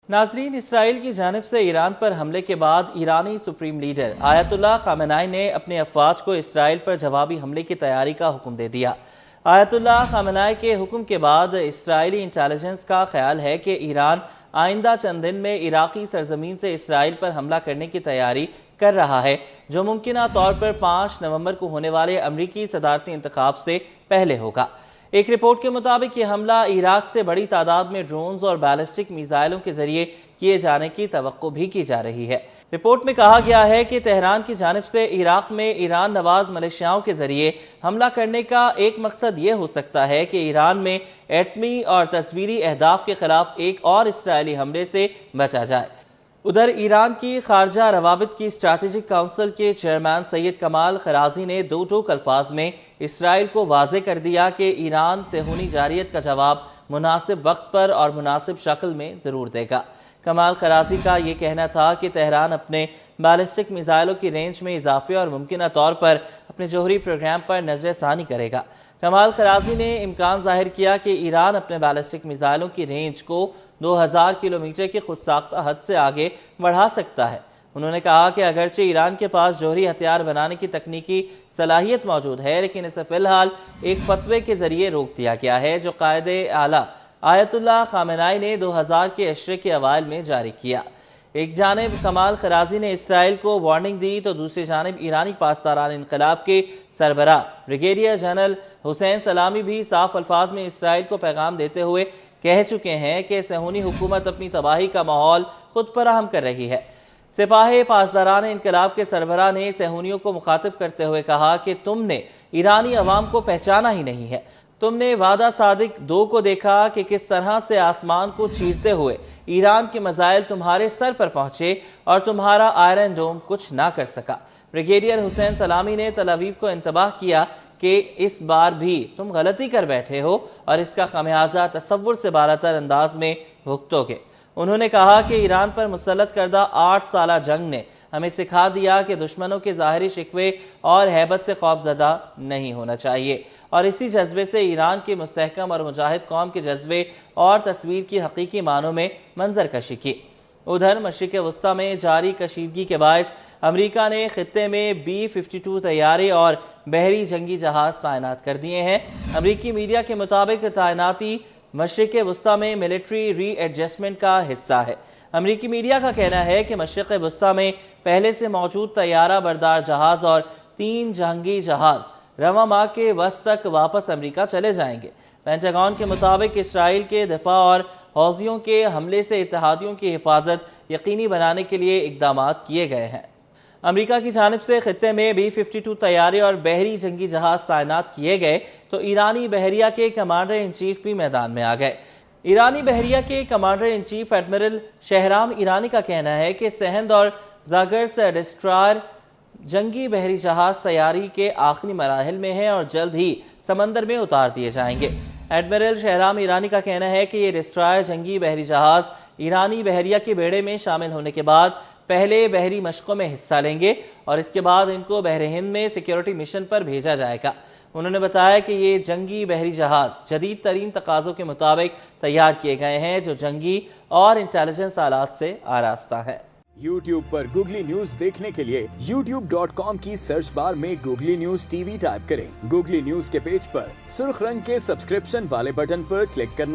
नाजरीन, इसराइल की जानिब से ईरान पर हमले के बाद ईरानी सुप्रीम लीडर आयतुल्लाह खामेनेई ने अपने अफवाज को इसराइल पर जवाबी हमले की तैयारी का हुक्म दे दिया। आयतुल्लाह खामेनेई के हुक्म के बाद इसराइली इंटेलिजेंस का ख्याल है कि ईरान आइंदा चंद दिन में इराकी सरजमीन से इसराइल पर हमला करने की तैयारी कर रहा है, जो मुमकिना तौर पर 5 नवंबर को होने वाले अमरीकी सदारती इंतखाब से पहले होगा। एक रिपोर्ट के मुताबिक ये हमला इराक से बड़ी तादाद में ड्रोन्स और बैलिस्टिक मिसाइलों के जरिए किए जाने की तवक्को भी की जा रही है। रिपोर्ट में कहा गया है कि तेहरान की जानिब से इराक में ईरान नवाज मलेशियाओं के जरिए हमला करने का एक मकसद ये हो सकता है कि ईरान में एटमी और तस्वीरी अहदाफ के खिलाफ एक और इसराइली हमले से बचा जाए। उधर ईरान की खारजा रवाबित की स्ट्रैटेजिक काउंसिल के चेयरमैन सैयद कमाल खराजी ने दो टोक अल्फाज में इसराइल को वाजे कर दिया कि ईरान सेहूनी जारियत का जवाब मुनासिब वक्त पर और मुनासिब शक्ल में जरूर देगा। कमाल खराजी का ये कहना था कि तेहरान अपने बैलिस्टिक मिसाइलों की रेंज में इजाफे और मुमकिन तौर पर अपने जौहरी प्रोग्राम पर नजरसानी करेगा। कमाल खराजी ने इम्कान जाहिर किया कि ईरान अपने बैलिस्टिक मिसाइलों की रेंज को 2000 किलोमीटर की खुद साख्ता हद से आगे बढ़ा सकता है। उन्होंने कहा कि अगरचे ईरान के पास जौहरी हथियार बनाने की तकनीकी सलाहियत मौजूद है, लेकिन इसे फिलहाल एक फतवे के जरिए रोक दिया गया है, जो कायदे आला आयतुल्लाह खामेनेई ने 2000 के अशरे के अवाइल में जारी किया। एक जानिब कमाल खराजी ने इसराइल को वार्निंग दी, तो दूसरी जानिब ईरानी पासदारान इनकलाब के सरबराह ब्रिगेडियर जनरल हुसैन सलामी भी साफ अल्फाज में इसराइल को पैगाम देते हुए कह चुके हैं कि सेहूनी हुकूमत अपनी तबाही का माहौल खुद फराहम कर रही है। सिपाही पासदारान इनकलाब के सरबराह ने सेहूनियों को मुखातिब करते हुए कहा कि तुमने ईरानी अवाम को पहचाना ही नहीं है। तुमने वादा सादिक 2 को देखा कि किस तरह से आसमान को चीरते हुए ईरान के मिसाइल तुम्हारे सर पर पहुंचे और तुम्हारा आयरन डोम कुछ ना कर सका। ब्रिगेडियर हुसैन सलामी ने तल अवीव को इंतबाह किया कि इस बार भी तुम गलती कर बैठे हो और इसका खमियाजा तसव्वुर से बालातर अंदाज में भुगतोगे। उन्होंने कहा कि ईरान पर मुसल्लत करदा 8 साला जंग ने हमें सिखा दिया कि दुश्मनों के ज़ाहिरी शिकवे और हैबत से खौफजदा नहीं होना चाहिए, और इसी जज्बे से ईरान की मुस्तहकम और मुजाहिद कौम के जज्बे और तस्वीर की हकीकी मानों में मंजर कशी की। उधर मशरिक़ वस्ता में जारी कशीदगी के बायस अमरीका ने खित्ते में B-52 तैयारे और बहरी जंगी जहाज तैनात कर दिए हैं। अमरीकी मीडिया के मुताबिक तैनाती मशरिक़ वस्ता में मिलिट्री री एडजस्टमेंट का हिस्सा है। अमरीकी मीडिया का कहना है कि मशरिक़ वस्ता में पहले से मौजूद तैयारा बरदार जहाज और 3 जंगी जहाज रवा माह के वस्त तक वापस अमरीका चले जाएंगे। पेंटागन के मुताबिक इसराइल के दिफा और हौजियों के हमले से इत्तेहादियों की हिफाजत यकीनी बनाने के लिए इकदाम किए गए हैं। अमरीका की जानिब से खित्ते में B-52 तैयारे और बहरी जंगी जहाज तैनात किए गए, तो ईरानी बहरिया के कमांडर इन चीफ भी मैदान में आ गए। ईरानी बहरिया के commander in chief admiral Shahram Irani का कहना है कि सेहंद और जागर्स डिस्ट्रॉयर जंगी बहरी जहाज तैयारी के आखिरी मराहिल में है और जल्द ही समंदर में उतार दिए जाएंगे। एडमिरल शहराम ईरानी का कहना है कि ये डिस्ट्रॉयर जंगी बहरी जहाज ईरानी बहरिया के बेड़े में शामिल होने के बाद पहले बहरी मशकों में हिस्सा लेंगे और इसके बाद इनको बहरे हिंद में सिक्योरिटी मिशन पर भेजा जाएगा। उन्होंने बताया कि ये जंगी बहरी जहाज जदीद तरीन तकाज़ों के मुताबिक तैयार किए गए हैं, जो जंगी और इंटेलिजेंस आलात से आरास्ता है। YouTube पर गूगली न्यूज देखने के लिए youtube.com की सर्च बार में गूगली न्यूज TV टाइप करें। गूगली न्यूज के पेज पर सुर्ख रंग के सब्सक्रिप्शन वाले बटन पर क्लिक करना